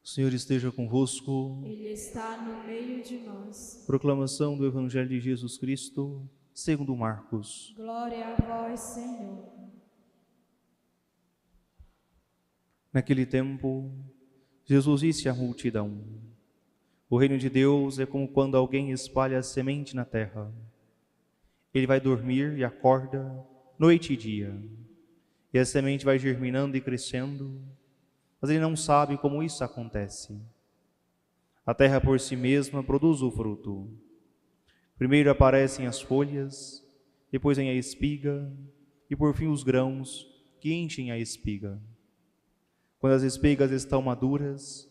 O Senhor esteja convosco. Ele está no meio de nós. Proclamação do Evangelho de Jesus Cristo, segundo Marcos. Glória a vós, Senhor. Naquele tempo, Jesus disse à multidão: O reino de Deus é como quando alguém espalha a semente na terra. Ele vai dormir e acorda, noite e dia. E a semente vai germinando e crescendo, mas ele não sabe como isso acontece. A terra por si mesma produz o fruto. Primeiro aparecem as folhas, depois vem a espiga e por fim os grãos que enchem a espiga. Quando as espigas estão maduras,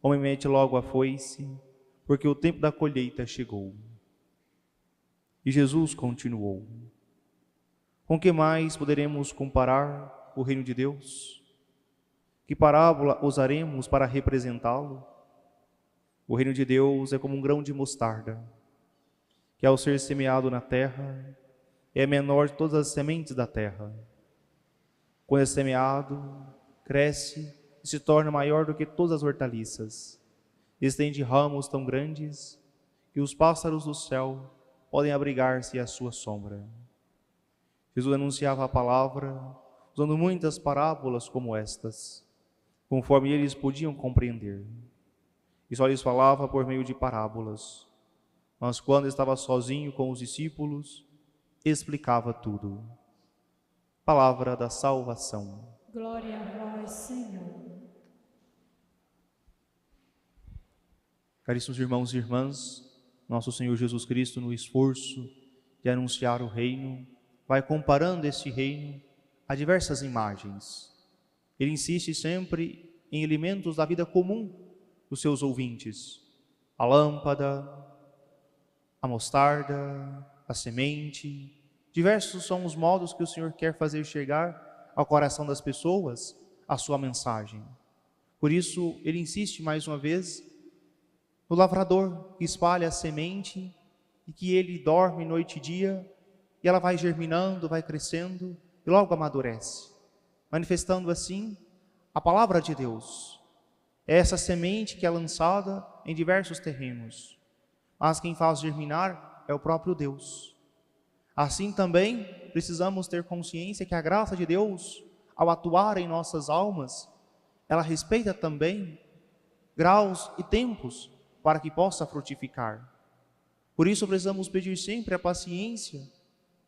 o homem mete logo a foice, porque o tempo da colheita chegou. E Jesus continuou: Com que mais poderemos comparar o reino de Deus? Que parábola usaremos para representá-lo? O reino de Deus é como um grão de mostarda, que ao ser semeado na terra, é a menor de todas as sementes da terra. Quando é semeado, cresce e se torna maior do que todas as hortaliças. Estende ramos tão grandes que os pássaros do céu podem abrigar-se à sua sombra. Jesus anunciava a palavra usando muitas parábolas como estas, conforme eles podiam compreender. E só lhes falava por meio de parábolas. Mas quando estava sozinho com os discípulos, explicava tudo. Palavra da salvação. Glória a vós, Senhor. Caríssimos irmãos e irmãs, nosso Senhor Jesus Cristo, no esforço de anunciar o reino, vai comparando esse reino a diversas imagens. Ele insiste sempre em elementos da vida comum dos seus ouvintes: a lâmpada, a mostarda, a semente. Diversos são os modos que o Senhor quer fazer chegar ao coração das pessoas a sua mensagem. Por isso, ele insiste mais uma vez no lavrador que espalha a semente e que ele dorme noite e dia, e ela vai germinando, vai crescendo e logo amadurece, manifestando assim a palavra de Deus. É essa semente que é lançada em diversos terrenos, mas quem faz germinar é o próprio Deus. Assim também precisamos ter consciência que a graça de Deus, ao atuar em nossas almas, ela respeita também graus e tempos para que possa frutificar. Por isso precisamos pedir sempre a paciência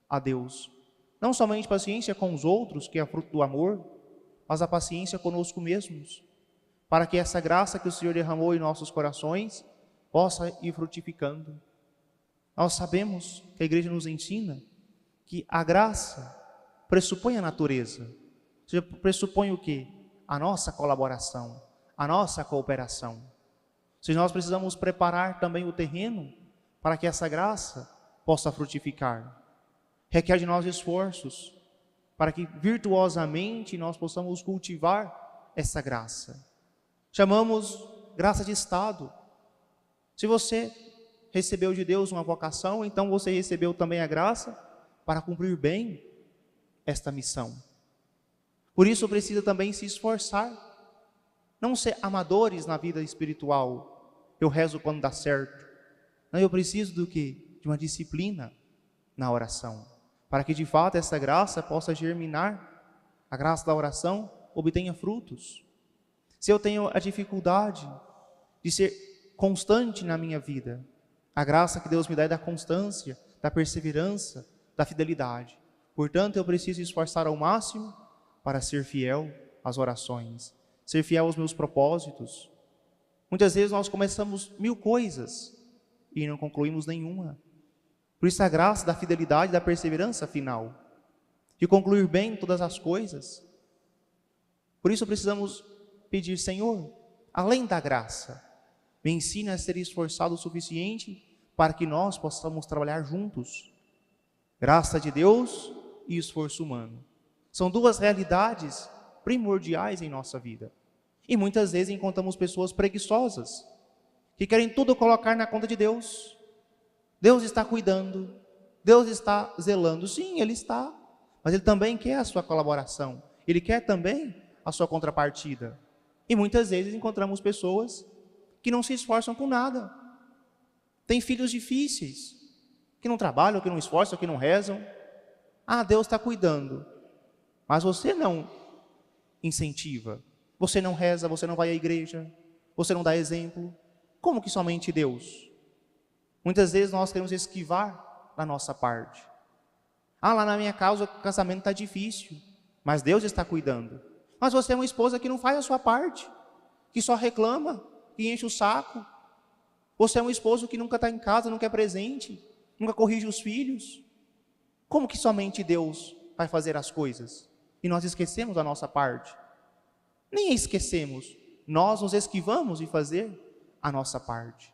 a Deus. Não somente paciência com os outros, que é fruto do amor, mas a paciência conosco mesmos, para que essa graça que o Senhor derramou em nossos corações possa ir frutificando. Nós sabemos que a igreja nos ensina que a graça pressupõe a natureza. Ou seja, pressupõe o quê? A nossa colaboração, a nossa cooperação. Ou seja, nós precisamos preparar também o terreno para que essa graça possa frutificar. Requer de nós esforços para que virtuosamente nós possamos cultivar essa graça. Chamamos graça de estado. Se você recebeu de Deus uma vocação, então você recebeu também a graça para cumprir bem esta missão. Por isso precisa também se esforçar, não ser amadores na vida espiritual. Eu rezo quando dá certo. Não, eu preciso do quê? De uma disciplina na oração, para que de fato essa graça possa germinar, a graça da oração obtenha frutos. Se eu tenho a dificuldade de ser constante na minha vida, a graça que Deus me dá é da constância, da perseverança, da fidelidade. Portanto, eu preciso esforçar ao máximo para ser fiel às orações, ser fiel aos meus propósitos. Muitas vezes nós começamos 1000 coisas e não concluímos nenhuma. Por isso a graça da fidelidade, da perseverança final, de concluir bem todas as coisas. Por isso precisamos pedir: Senhor, além da graça, me ensine a ser esforçado o suficiente para que nós possamos trabalhar juntos. Graça de Deus e esforço humano são duas realidades primordiais em nossa vida. E muitas vezes encontramos pessoas preguiçosas, que querem tudo colocar na conta de Deus. Deus está cuidando, Deus está zelando. Sim, Ele está, mas Ele também quer a sua colaboração, Ele quer também a sua contrapartida. E muitas vezes encontramos pessoas que não se esforçam com nada. Tem filhos difíceis, que não trabalham, que não esforçam, que não rezam. Ah, Deus está cuidando. Mas você não incentiva. Você não reza, você não vai à igreja, você não dá exemplo. Como que somente Deus? Muitas vezes nós queremos esquivar da nossa parte. Ah, lá na minha casa o casamento está difícil, mas Deus está cuidando. Mas você é uma esposa que não faz a sua parte, que só reclama, que enche o saco. Você é um esposo que nunca está em casa, nunca é presente, nunca corrige os filhos. Como que somente Deus vai fazer as coisas? E nós esquecemos a nossa parte. Nem esquecemos, nós nos esquivamos de fazer a nossa parte.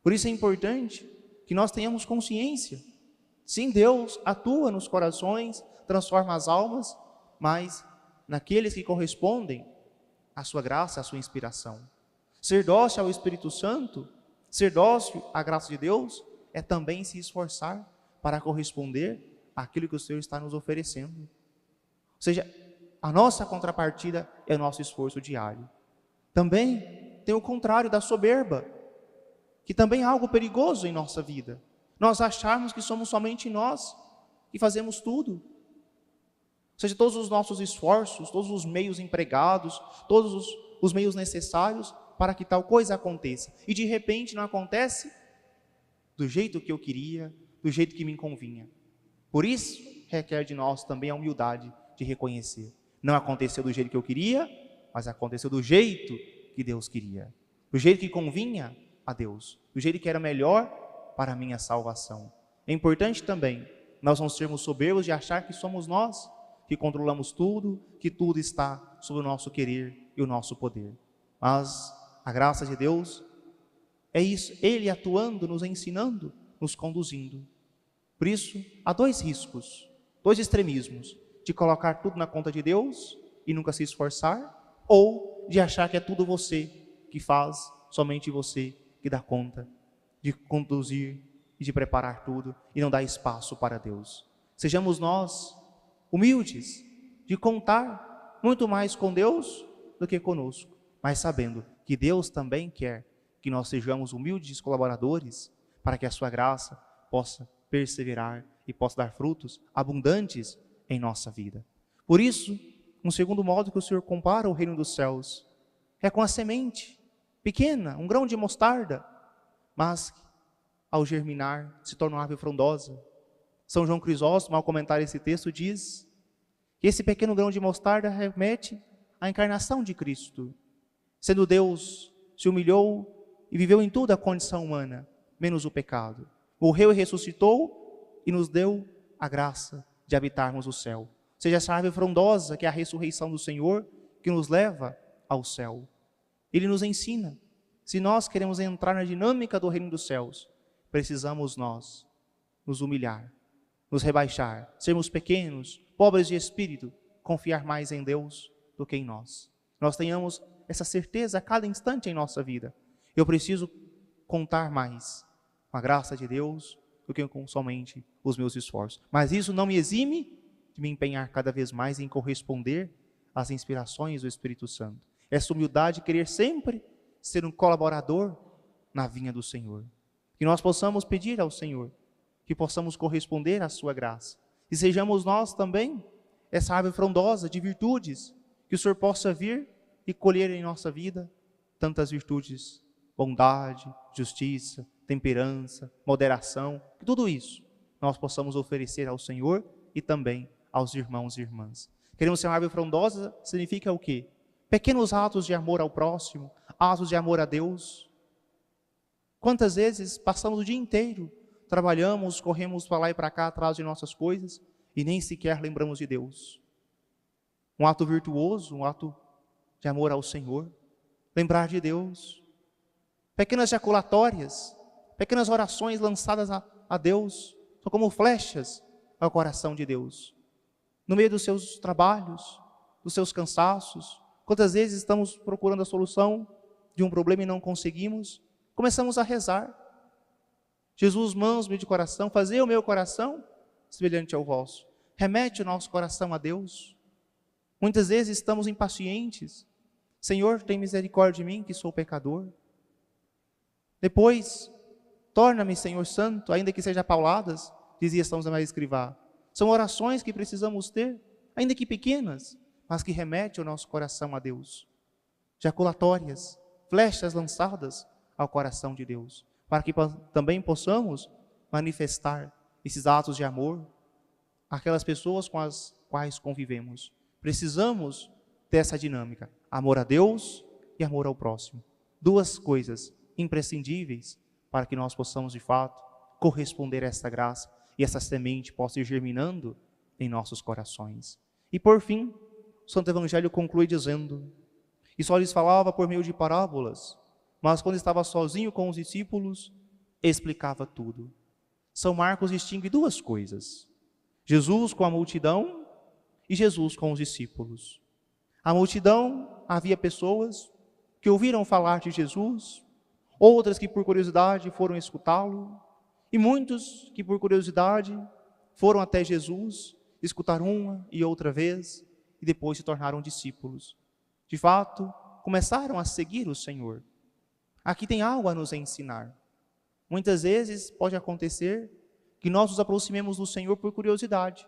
Por isso é importante que nós tenhamos consciência. Sim, Deus atua nos corações, transforma as almas, mas naqueles que correspondem à sua graça, à sua inspiração. Ser dócil ao Espírito Santo, ser dócil à graça de Deus, é também se esforçar para corresponder àquilo que o Senhor está nos oferecendo. Ou seja, a nossa contrapartida é o nosso esforço diário. Também tem o contrário da soberba, que também é algo perigoso em nossa vida. Nós acharmos que somos somente nós e fazemos tudo. Ou seja, todos os nossos esforços, todos os meios empregados, todos os meios necessários para que tal coisa aconteça. E de repente não acontece do jeito que eu queria, do jeito que me convinha. Por isso, requer de nós também a humildade de reconhecer. Não aconteceu do jeito que eu queria, mas aconteceu do jeito que Deus queria. Do jeito que convinha a Deus. Do jeito que era melhor para a minha salvação. É importante também nós não sermos soberbos de achar que somos nós que controlamos tudo, que tudo está sob o nosso querer e o nosso poder. Mas a graça de Deus é isso, Ele atuando, nos ensinando, nos conduzindo. Por isso, há dois riscos, dois extremismos, de colocar tudo na conta de Deus e nunca se esforçar, ou de achar que é tudo você que faz, somente você que dá conta de conduzir e de preparar tudo e não dá espaço para Deus. Sejamos nós humildes de contar muito mais com Deus do que conosco, mas sabendo que Deus também quer que nós sejamos humildes colaboradores para que a sua graça possa perseverar e possa dar frutos abundantes em nossa vida. Por isso, um segundo modo que o Senhor compara o reino dos céus é com a semente pequena, um grão de mostarda, mas ao germinar se torna uma árvore frondosa. São João Crisóstomo, ao comentar esse texto, diz que esse pequeno grão de mostarda remete à encarnação de Cristo. Sendo Deus, se humilhou e viveu em toda a condição humana, menos o pecado. Morreu e ressuscitou e nos deu a graça de habitarmos o céu. Seja essa árvore frondosa, que é a ressurreição do Senhor, que nos leva ao céu. Ele nos ensina, se nós queremos entrar na dinâmica do reino dos céus, precisamos nós nos humilhar, nos rebaixar, sermos pequenos, pobres de espírito, confiar mais em Deus do que em nós. Nós tenhamos essa certeza a cada instante em nossa vida. Eu preciso contar mais com a graça de Deus do que com somente os meus esforços. Mas isso não me exime de me empenhar cada vez mais em corresponder às inspirações do Espírito Santo. Essa humildade de querer sempre ser um colaborador na vinha do Senhor. Que nós possamos pedir ao Senhor, que possamos corresponder à sua graça. E sejamos nós também essa árvore frondosa de virtudes, que o Senhor possa vir e colher em nossa vida tantas virtudes, bondade, justiça, temperança, moderação, que tudo isso nós possamos oferecer ao Senhor e também aos irmãos e irmãs. Queremos ser uma árvore frondosa, significa o quê? Pequenos atos de amor ao próximo, atos de amor a Deus. Quantas vezes passamos o dia inteiro, trabalhamos, corremos para lá e para cá atrás de nossas coisas e nem sequer lembramos de Deus. Um ato virtuoso, um ato de amor ao Senhor, lembrar de Deus. Pequenas jaculatórias, pequenas orações lançadas a Deus, são como flechas ao coração de Deus. No meio dos seus trabalhos, dos seus cansaços, quantas vezes estamos procurando a solução de um problema e não conseguimos, começamos a rezar. Jesus, manso de coração, fazei o meu coração semelhante ao vosso. Remete o nosso coração a Deus. Muitas vezes estamos impacientes, Senhor, tem misericórdia de mim, que sou pecador. Depois, torna-me, Senhor Santo, ainda que seja pauladas, dizia São José Maria Escrivá. São orações que precisamos ter, ainda que pequenas, mas que remetem o nosso coração a Deus. Jaculatórias, flechas lançadas ao coração de Deus, para que também possamos manifestar esses atos de amor àquelas pessoas com as quais convivemos. Precisamos dessa dinâmica, amor a Deus e amor ao próximo. Duas coisas imprescindíveis para que nós possamos, de fato, corresponder a esta graça e essa semente possa ir germinando em nossos corações. E por fim, o Santo Evangelho conclui dizendo, e só lhes falava por meio de parábolas, mas quando estava sozinho com os discípulos, explicava tudo. São Marcos distingue duas coisas, Jesus com a multidão e Jesus com os discípulos. A multidão, havia pessoas que ouviram falar de Jesus, outras que por curiosidade foram escutá-lo, e muitos que por curiosidade foram até Jesus, escutar uma e outra vez, e depois se tornaram discípulos. De fato, começaram a seguir o Senhor. Aqui tem algo a nos ensinar. Muitas vezes pode acontecer que nós nos aproximemos do Senhor por curiosidade.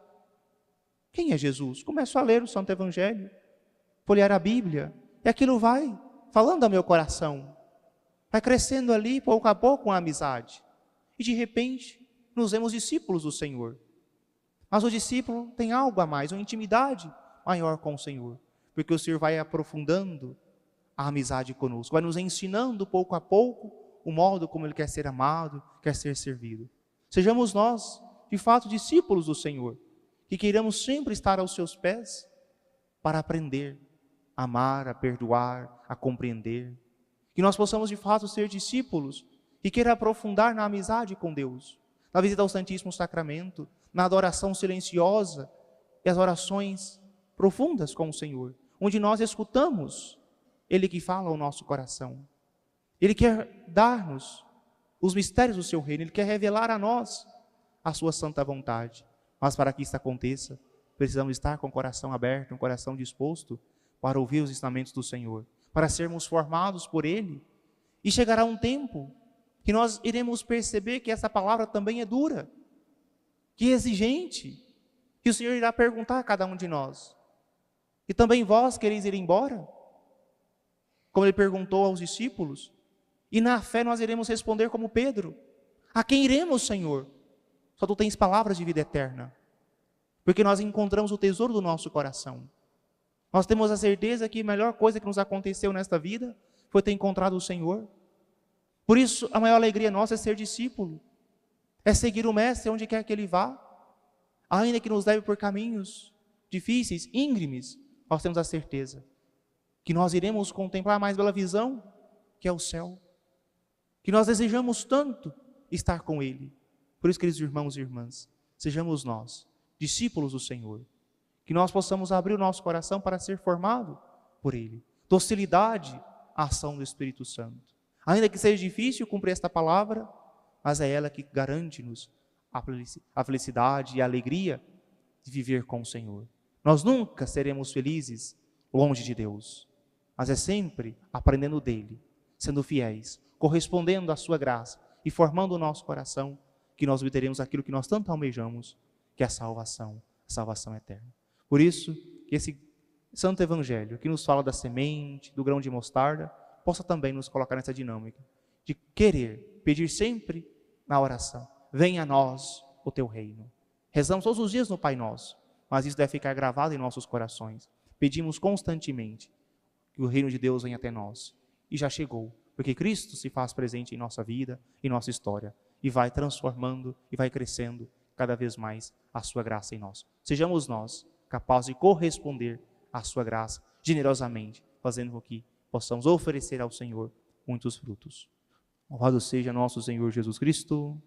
Quem é Jesus? Começo a ler o Santo Evangelho, folhear a Bíblia, e aquilo vai falando ao meu coração. Vai crescendo ali, pouco a pouco, a amizade. E de repente, nos vemos discípulos do Senhor. Mas o discípulo tem algo a mais, uma intimidade maior com o Senhor. Porque o Senhor vai aprofundando a amizade conosco, vai nos ensinando pouco a pouco o modo como Ele quer ser amado, quer ser servido. Sejamos nós, de fato, discípulos do Senhor, que queiramos sempre estar aos seus pés para aprender, a amar, a perdoar, a compreender. Que nós possamos, de fato, ser discípulos e queira aprofundar na amizade com Deus, na visita ao Santíssimo Sacramento, na adoração silenciosa e as orações profundas com o Senhor, onde nós escutamos Ele que fala ao nosso coração. Ele quer dar-nos os mistérios do seu reino, Ele quer revelar a nós a sua santa vontade. Mas para que isso aconteça, precisamos estar com o coração aberto, um coração disposto para ouvir os ensinamentos do Senhor, para sermos formados por Ele. E chegará um tempo que nós iremos perceber que essa palavra também é dura, que é exigente, que o Senhor irá perguntar a cada um de nós. E também vós quereis ir embora? Como Ele perguntou aos discípulos. E na fé nós iremos responder como Pedro. A quem iremos, Senhor? Só Tu tens palavras de vida eterna. Porque nós encontramos o tesouro do nosso coração. Nós temos a certeza que a melhor coisa que nos aconteceu nesta vida foi ter encontrado o Senhor. Por isso, a maior alegria nossa é ser discípulo. É seguir o Mestre onde quer que Ele vá. Ainda que nos leve por caminhos difíceis, íngremes, nós temos a certeza que nós iremos contemplar a mais bela visão, que é o céu. Que nós desejamos tanto estar com Ele. Por isso, queridos irmãos e irmãs, sejamos nós, discípulos do Senhor. Que nós possamos abrir o nosso coração para ser formado por Ele. Docilidade à ação do Espírito Santo. Ainda que seja difícil cumprir esta palavra, mas é ela que garante-nos a felicidade e a alegria de viver com o Senhor. Nós nunca seremos felizes longe de Deus, mas é sempre aprendendo dEle, sendo fiéis, correspondendo à sua graça e formando o nosso coração, que nós obteremos aquilo que nós tanto almejamos, que é a salvação eterna. Por isso, que esse Santo Evangelho, que nos fala da semente, do grão de mostarda, possa também nos colocar nessa dinâmica de querer, pedir sempre na oração, venha a nós o Teu reino. Rezamos todos os dias no Pai Nosso, mas isso deve ficar gravado em nossos corações. Pedimos constantemente que o reino de Deus venha até nós. E já chegou, porque Cristo se faz presente em nossa vida, em nossa história, e vai transformando e vai crescendo cada vez mais a sua graça em nós. Sejamos nós capazes de corresponder à sua graça generosamente, fazendo com que possamos oferecer ao Senhor muitos frutos. Louvado seja nosso Senhor Jesus Cristo.